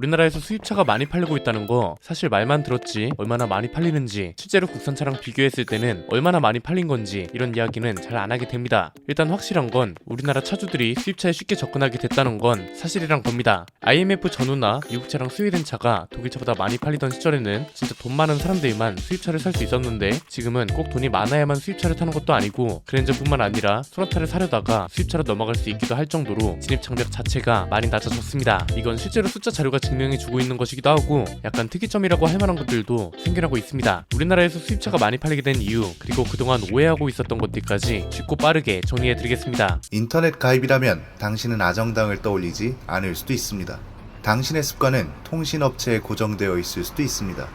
우리나라에서 수입차가 많이 팔리고 있다는 거 사실 말만 들었지 얼마나 많이 팔리는지 실제로 국산차랑 비교했을 때는 얼마나 많이 팔린 건지 이런 이야기는 잘 안 하게 됩니다. 일단 확실한 건 우리나라 차주들이 수입차에 쉽게 접근하게 됐다는 건 사실이란 겁니다. IMF 전후나 미국차랑 스웨덴 차가 독일차보다 많이 팔리던 시절에는 진짜 돈 많은 사람들만 수입차를 살 수 있었는데 지금은 꼭 돈이 많아야만 수입차를 타는 것도 아니고 그랜저뿐만 아니라 소나타를 사려다가 수입차로 넘어갈 수 있기도 할 정도로 진입 장벽 자체가 많이 낮아졌습니다. 이건 실제로 숫자 자료가 증명해주고 있는 것이기도 하고 약간 특이점이라고 할 만한 것들도 생겨나고 있습니다. 우리나라에서 수입차가 많이 팔리게 된 이유 그리고 그동안 오해하고 있었던 것들까지 쉽고 빠르게 정리해드리겠습니다. 인터넷 가입이라면 당신은 아정당을 떠올리지 않을 수도 있습니다. 당신의 습관은 통신업체에 고정되어 있을 수도 있습니다.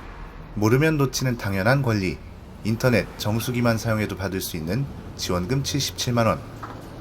모르면 놓치는 당연한 권리, 인터넷 정수기만 사용해도 받을 수 있는 지원금 77만원,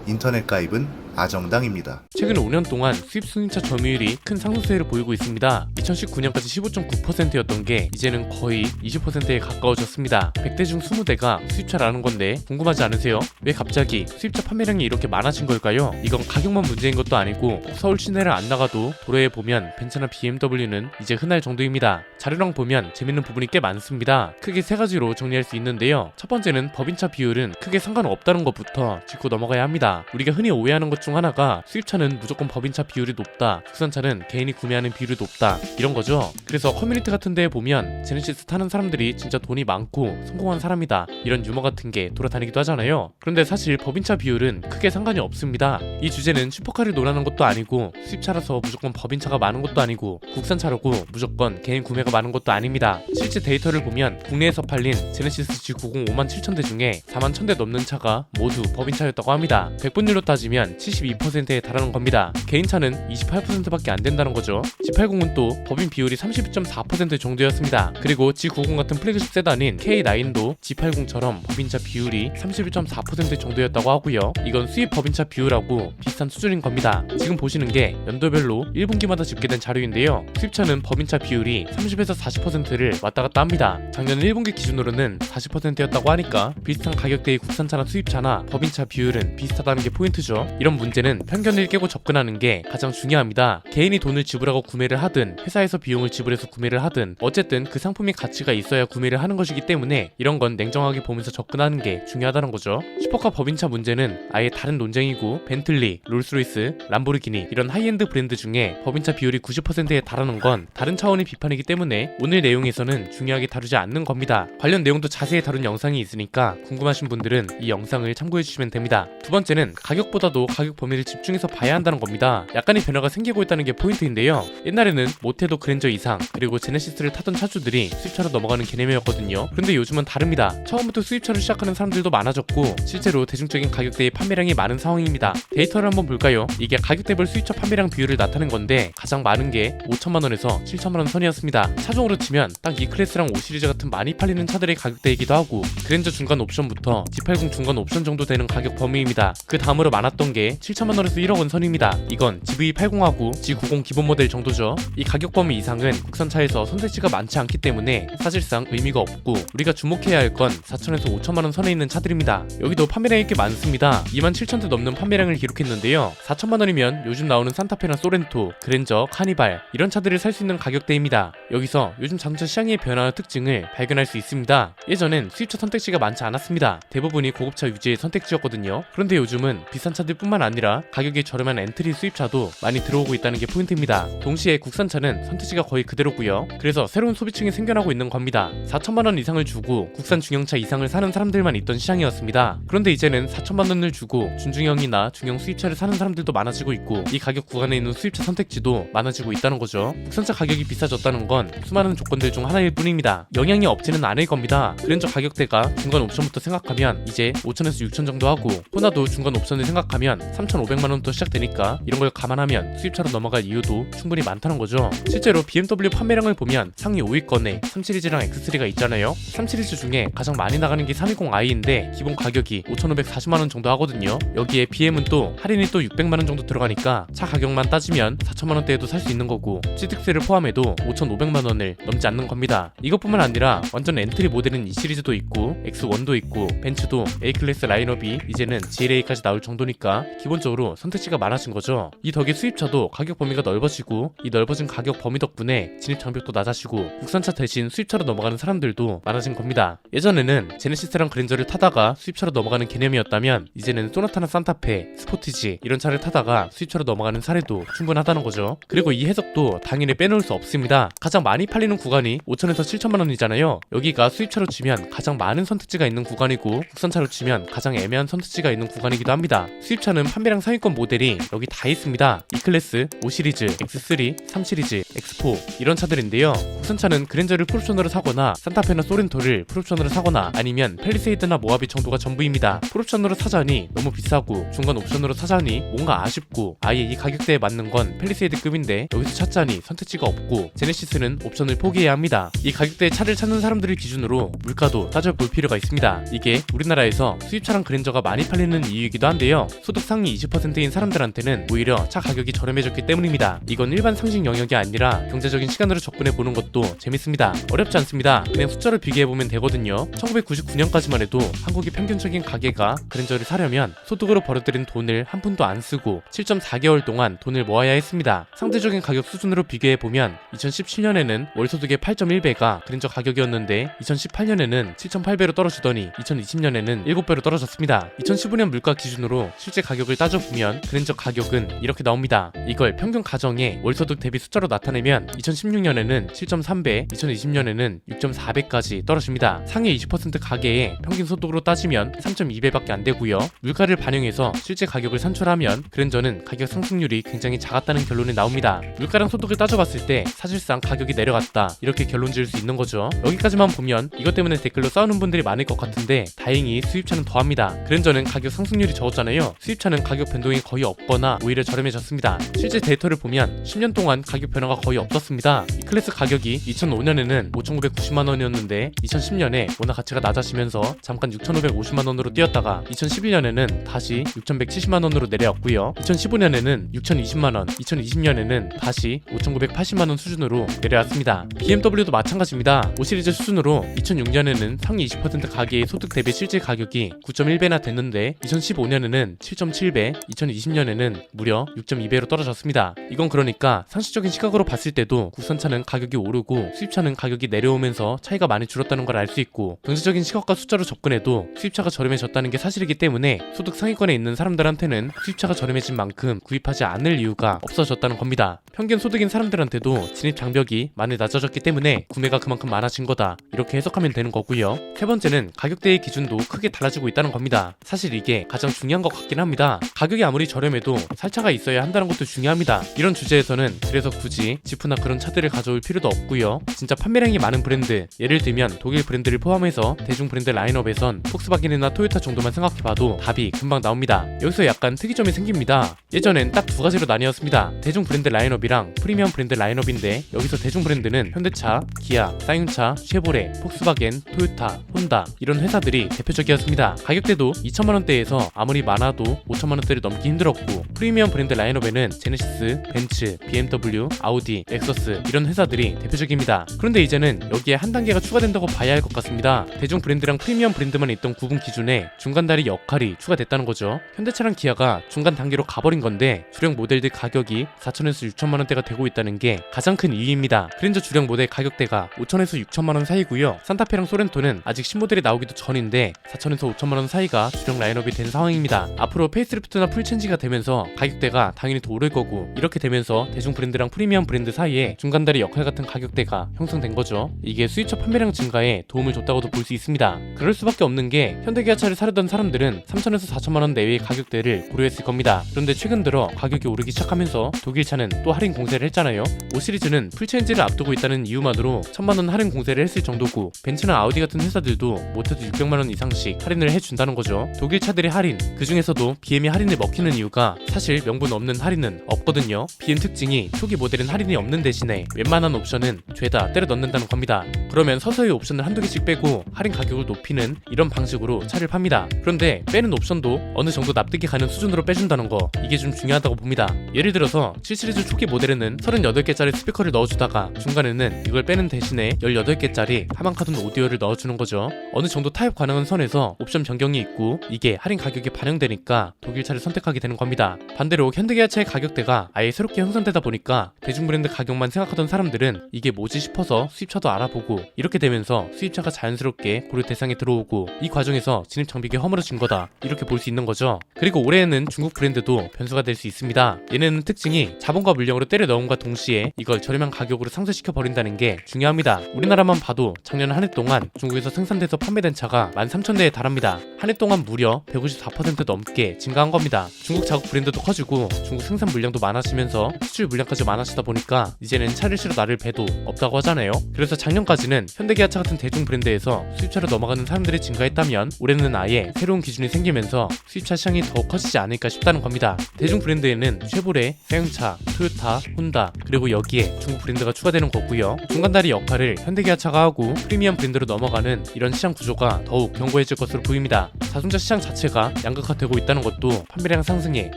인터넷 가입은 아정당입니다. 최근 5년 동안 수입 수입차 점유율이 큰 상승세를 보이고 있습니다. 2019년까지 15.9%였던 게 이제는 거의 20%에 가까워졌습니다. 100대 중 20대가 수입차라는 건데 궁금하지 않으세요? 왜 갑자기 수입차 판매량이 이렇게 많아진 걸까요? 이건 가격만 문제인 것도 아니고 서울 시내를 안 나가도 도로에 보면 벤츠나 BMW는 이제 흔할 정도입니다. 자료랑 보면 재밌는 부분이 꽤 많습니다. 크게 세 가지로 정리할 수 있는데요. 첫 번째는 법인차 비율은 크게 상관없다는 것부터 짚고 넘어가야 합니다. 우리가 흔히 오해하는 것 중 하나가 수입차는 무조건 법인차 비율이 높다, 국산차는 개인이 구매하는 비율이 높다 이런 거죠. 그래서 커뮤니티 같은 데에 보면 제네시스 타는 사람들이 진짜 돈이 많고 성공한 사람이다 이런 유머 같은 게 돌아다니기도 하잖아요. 그런데 사실 법인차 비율은 크게 상관이 없습니다. 이 주제는 슈퍼카를 논하는 것도 아니고 수입차라서 무조건 법인차가 많은 것도 아니고 국산차라고 무조건 개인 구매가 많은 것도 아닙니다. 실제 데이터를 보면 국내에서 팔린 제네시스 G90 57,000대 중에 41,000대 넘는 차가 모두 법인차였다고 합니다. 100분율로 따지면 72%에 달하는 겁니다. 개인차는 28%밖에 안 된다는 거죠. G80은 또 법인 비율이 32.4% 정도였습니다. 그리고 G90 같은 플래그십 세단인 K9도 G80처럼 법인차 비율이 31.4% 정도였다고 하고요. 이건 수입 법인차 비율하고 비슷한 수준인 겁니다. 지금 보시는 게 연도별로 1분기마다 집계된 자료인데요. 수입차는 법인차 비율이 30에서 40%를 왔다 갔다 합니다. 작년 1분기 기준으로는 40%였다고 하니까 비슷한 가격대의 국산차나 수입차나 법인차 비율은 비슷하다는 게 포인트죠. 이런 문제는 편견을 깨고 접근하는 게 가장 중요합니다. 개인이 돈을 지불하고 구매를 하든 회사에서 비용을 지불해서 구매를 하든 어쨌든 그 상품이 가치가 있어야 구매를 하는 것이기 때문에 이런 건 냉정하게 보면서 접근하는 게 중요하다는 거죠. 슈퍼카 법인차 문제는 아예 다른 논쟁이고 벤틀리, 롤스로이스, 람보르기니 이런 하이엔드 브랜드 중에 법인차 비율이 90%에 달하는 건 다른 차원의 비판이기 때문에 오늘 내용에서는 중요하게 다루지 않는 겁니다. 관련 내용도 자세히 다룬 영상이 있으니까 궁금하신 분들은 이 영상을 참고해 주시면 됩니다. 두 번째는 가격보다도 가격 범위를 집중해서 봐야 한다는 겁니다. 약간의 변화가 생기고 있다는 게 포인트인데요. 옛날에는 못해도 그랜저 이상 그리고 제네시스를 타던 차주들이 수입차로 넘어가는 개념이었거든요. 그런데 요즘은 다릅니다. 처음부터 수입차를 시작하는 사람들도 많아졌고 실제로 대중적인 가격대의 판매량이 많은 상황입니다. 데이터를 한번 볼까요? 이게 가격대별 수입차 판매량 비율을 나타낸 건데 가장 많은 게 5천만원에서 7천만원 선이었습니다. 차종으로 치면 딱 E클래스랑 5시리즈 같은 많이 팔리는 차들의 가격대이기도 하고 그랜저 중간 옵션부터 G80 중간 옵션 정도 되는 가격 범위입니다. 그 다음으로 많았던 게 7천만원에서 1억원 선입니다. 이건 GV80하고 G90 기본 모델 정도죠. 이 가격 범위 이상은 국산차에서 선택지가 많지 않기 때문에 사실상 의미가 없고 우리가 주목해야 할 건 4천에서 5천만원 선에 있는 차들입니다. 여기도 판매량이 꽤 많습니다. 27,000대 넘는 판매량을 기록했는데요. 4천만원이면 요즘 나오는 산타페나 소렌토, 그랜저, 카니발 이런 차들을 살 수 있는 가격대입니다. 여기서 요즘 자동차 시장의 변화와 특징을 발견할 수 있습니다. 예전엔 수입차 선택지가 많지 않았습니다. 대부분이 고급차 위주의 선택지였거든요. 그런데 요즘은 비싼 차들 뿐만 아니라 가격이 저렴한 엔트리 수입차도 많이 들어오고 있다는 게 포인트입니다. 동시에 국산차는 선택지가 거의 그대로고요. 그래서 새로운 소비층이 생겨나고 있는 겁니다. 4천만원 이상을 주고 국산 중형차 이상을 사는 사람들만 있던 시장이었습니다. 그런데 이제는 4천만원을 주고 준중형이나 중형 수입차를 사는 사람들도 많아지고 있고 이 가격 구간에 있는 수입차 선택지도 많아지고 있다는 거죠. 국산차 가격이 비싸졌다는 건 수많은 조건들 중 하나일 뿐입니다. 영향이 없지는 않을 겁니다. 그랜저 가격대가 중간 옵션부터 생각하면 이제 5천에서 6천 정도 하고 호나도 중간 옵션을 생각하면 3,500만원부터 시작되니까 이런 걸 감안하면 수입차로 넘어갈 이유도 충분히 많다는 거죠. 실제로 BMW 판매량을 보면 상위 5위권에 3시리즈랑 X3가 있잖아요. 3시리즈 중에 가장 많이 나가는 게 320i인데 기본 가격이 5,540만원 정도 하거든요. 여기에 BM은 또 할인이 또 600만원 정도 들어가니까 차 가격만 따지면 4천만원대에도 살 수 있는 거고 C6를 포함해도 5,500만원을 넘지 않는 겁니다. 이것뿐만 아니라 완전 엔트리 모델은 E 시리즈도 있고 X1도 있고 벤츠도 A클래스 라인업이 이제는 GLA까지 나올 정도니까 기본적으로 선택지가 많아진 거죠. 이 덕에 수입차도 가격 범위가 넓어지고 이 넓어진 가격 범위 덕분에 진입 장벽도 낮아지고 국산차 대신 수입차로 넘어가는 사람들도 많아진 겁니다. 예전에는 제네시스랑 그랜저를 타다가 수입차로 넘어가는 개념이었다면 이제는 소나타나 산타페, 스포티지 이런 차를 타다가 수입차로 넘어가는 사례도 충분하다는 거죠. 그리고 이 해석도 당연히 빼놓을 수 없습니다. 가장 많이 팔리는 구간이 5천에서 7천만 원이잖아요. 여기가 수입차로 치면 가장 많은 선택지가 있는 구간이고 국산차로 치면 가장 애매한 선택지가 있는 구간이기도 합니다. 수입차는 판매량 상위권 모델이 여기 다 있습니다. E클래스, 5시리즈, X3, 3시리즈, X4 이런 차들인데요. 국산차는 그랜저를 풀옵션으로 사거나 산타페나 소렌토를 풀옵션으로 사거나 아니면 팰리세이드나 모하비 정도가 전부입니다. 풀옵션으로 사자니 너무 비싸고 중간 옵션으로 사자니 뭔가 아쉽고 아예 이 가격대에 맞는 건 팰리세이드급인데 여기서 찾자니 선택지가 없고 제네시스는 옵션을 포기해야 합니다. 이 가격대에 차를 찾는 사람들을 기준으로 물가도 따져볼 필요가 있습니다. 이게 우리나라에서 수입차랑 그랜저가 많이 팔리는 이유이기도 한데요. 소득 상위 20%인 사람들한테는 오히려 차 가격이 저렴해졌기 때문입니다. 이건 일반 상식 영역이 아니라 경제적인 시간으로 접근해보는 것도 재밌습니다. 어렵지 않습니다. 그냥 숫자를 비교해보면 되거든요. 1999년까지만 해도 한국의 평균적인 가게가 그랜저를 사려면 소득으로 벌어들인 돈을 한 푼도 안 쓰고 7.4개월 동안 돈을 모아야 했습니다. 상대적인 가격 수준으로 비교해보면 2017년에는 월소득의 8.1배가 그랜저 가격이었는데 2018년에는 7.8배로 떨어지더니 2020년에는 7배로 떨어졌습니다. 2015년 물가 기준으로 실제 가격을 따져보면 그랜저 가격은 이렇게 나옵니다. 이걸 평균 가정의 월소득 대비 숫자로 나타내면 2016년에는 7.3배, 2020년에는 6.4배까지 떨어집니다. 상위 20% 가게의 평균 소득으로 따지면 3.2배밖에 안 되고요. 물가를 반영해서 실제 가격을 산출하면 그랜저는 가격 상승률이 굉장히 작았다는 결론이 나옵니다. 물가랑 소득을 따져봤을 때 사실상 가격이 내려갔다 이렇게 결론 지을 수 있는 거죠. 여기까지만 보면 이것 때문에 댓글로 싸우는 분들이 많을 것 같은데 다행히 수입차는 더합니다. 그랜저는 가격 상승률이 적었잖아요. 수입차는 가격 변동이 거의 없거나 오히려 저렴해졌습니다. 실제 데이터를 보면 10년 동안 가격 변화가 거의 없었습니다. E클래스 가격이 2005년에는 5,990만원이었는데 2010년에 워낙 가치가 낮아지면서 잠깐 6,550만원으로 뛰었다가 2011년에는 다시 6,170만원으로 내려왔고요. 2015년에는 6,020만원, 2020년에는 다시 5,980만원 수준으로 내려왔습니다. BMW도 마찬가지입니다. 5시리즈 수준으로 2006년에는 상위 20% 가게의 소득 대비 실제 가격이 9.1배나 됐는데 2015년에는 7.7배, 2020년에는 무려 6.2배로 떨어졌습니다. 이건 그러니까 상식적인 시각으로 봤을 때도 국산차는 가격이 오르고 수입차는 가격이 내려오면서 차이가 많이 줄었다는 걸 알 수 있고 경제적인 시각과 숫자로 접근해도 수입차가 저렴해졌다는 게 사실이기 때문에 소득 상위권에 있는 사람들한테는 수입차가 저렴해진 만큼 구입하지 않을 이유가 없어졌다는 겁니다. 평균 소득인 사람들한테도 진입 장벽이 많이 낮아졌기 때문에 구매가 그만큼 많아진 거다 이렇게 해석하면 되는 거고요. 세 번째는 가격대의 기준도 크게 달라지고 있다는 겁니다. 사실 이게 가장 중요한 것 같긴 합니다. 가격이 아무리 저렴해도 살 차가 있어야 한다는 것도 중요합니다. 이런 주제에서는 그래서 굳이 지프나 그런 차들을 가져올 필요도 없고요. 진짜 판매량이 많은 브랜드, 예를 들면 독일 브랜드를 포함해서 대중 브랜드 라인업에선 폭스바겐이나 토요타 정도만 생각해봐도 답이 금방 나옵니다. 여기서 약간 특이점이 생깁니다. 예전엔 딱 두 가지로 나뉘었습니다. 대중 브랜드 라인업이랑 프리미엄 브랜드 라인업인데 여기서 대중 브랜드는 현대차, 기아, 쌍용차, 쉐보레, 폭스바겐, 토요타, 혼다 이런 회사들이 대표적이었습니다. 가격대도 2천만원대에서 아무리 많아도 5천만원대를 넘기 힘들었고 프리미엄 브랜드 라인업에는 제네시스, 벤츠, BMW, 아우디, 렉서스 이런 회사들이 대표적입니다. 그런데 이제는 여기에 한 단계가 추가된다고 봐야 할 것 같습니다. 대중 브랜드랑 프리미엄 브랜드만 있던 구분 기준에 중간 다리 역할이 추가됐다는 거죠. 현대차랑 기아가 중간 단계로 가버린 건데 주력 모델들 가격이 4천에서 6천만원대가 되고 있다는 게 가장 큰 이유입니다. 그랜저 주력 모델 가격대가 5천에서 6천만원 사이고요. 산타페랑 소렌토는 아직 신모델이 나오기도 전인데 4천에서 5천만원 사이가 주력 라인업이 된 상황입니다. 앞으로 페이스리프트나 풀체인지가 되면서 가격대가 당연히 더 오를 거고 이렇게 되면서 대중 브랜드랑 프리미엄 브랜드 사이에 중간다리 역할 같은 가격대가 형성된 거죠. 이게 수입차 판매량 증가에 도움을 줬다고도 볼 수 있습니다. 그럴 수밖에 없는 게 현대기아차를 사려던 사람들은 3천에서 4천만원 내외의 가격대를 고려했을 겁니다. 그런데 최근 들어 가격이 오르기 시작하면서 독일차는 또 할인 공세를 했잖아요. 5시리즈는 풀체인지를 앞두고 있다는 이유만으로 1000만원 할인 공세를 했을 정도고 벤츠나 아우디 같은 회사들도 못해도 600만원 이상씩 할인을 해준다는 거죠. 독일 차들의 할인, 그 중에서도 BM이 할인을 먹히는 이유가 사실 명분 없는 할인은 없거든요. BM 특징이 초기 모델은 할인이 없는 대신에 웬만한 옵션은 죄다 때려 넣는다는 겁니다. 그러면 서서히 옵션을 한두 개씩 빼고 할인 가격을 높이는 이런 방식으로 차를 팝니다. 그런데 빼는 옵션도 어느 정도 납득이 가는 수준으로 빼준다는 거, 이게 좀 중요하다고 봅니다. 예를 들어서 7시리즈 초기 모델에는 38개짜리 스피커를 넣어주다가 중간에는 이걸 빼는 대신에 18개짜리 하만카돈 오디오를 넣어주는 거죠. 어느 정도 타협 가능한 선에서 옵션 변경이 있고 이게 할인 가격에 반영되니까 독일차를 선택하게 되는 겁니다. 반대로 현대기아차의 가격대가 아예 새롭게 형성되다 보니까 대중 대중 브랜드 가격만 생각하던 사람들은 이게 뭐지 싶어서 수입차도 알아보고, 이렇게 되면서 수입차가 자연스럽게 고려 대상에 들어오고, 이 과정에서 진입 장벽이 허물어진 거다, 이렇게 볼 수 있는 거죠. 그리고 올해에는 중국 브랜드도 변수가 될 수 있습니다. 얘네는 특징이 자본과 물량으로 때려 넣음과 동시에 이걸 저렴한 가격으로 상쇄시켜 버린다는 게 중요합니다. 우리나라만 봐도 작년 한 해 동안 중국에서 생산돼서 판매된 차가 13,000대에 달합니다. 한 해 동안 무려 154% 넘게 증가한 겁니다. 중국 자국 브랜드도 커지고 중국 생산 물량도 많아지면서 수출 물량까지 많아지다 보니까 이제는 차를 실어 나를 배도 없다고 하잖아요. 그래서 작년까지는 현대기아차 같은 대중 브랜드에서 수입차로 넘어가는 사람들이 증가했다면 올해는 아예 새로운 기준이 생기면서 수입차 시장이 더 커지지 않을까 싶다는 겁니다. 대중 브랜드에는 쉐보레, 쌍용차, 토요타, 혼다, 그리고 여기에 중국 브랜드가 추가되는 거고요. 중간다리 역할을 현대기아차가 하고 프리미엄 브랜드로 넘어가는 이런 시장 구조가 더욱 견고해질 것으로 보입니다. 자동차 시장 자체가 양극화되고 있다는 것도 판매량 상승에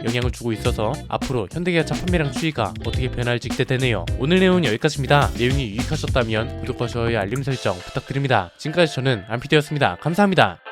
영향을 주고 있어서 앞으로 현대기아차 판매량 추이가 어떻게 변할지 기대되네요. 오늘 내용은 여기까지입니다. 내용이 유익하셨다면 구독과 좋아요, 알림 설정 부탁드립니다. 지금까지 저는 안피디였습니다. 감사합니다.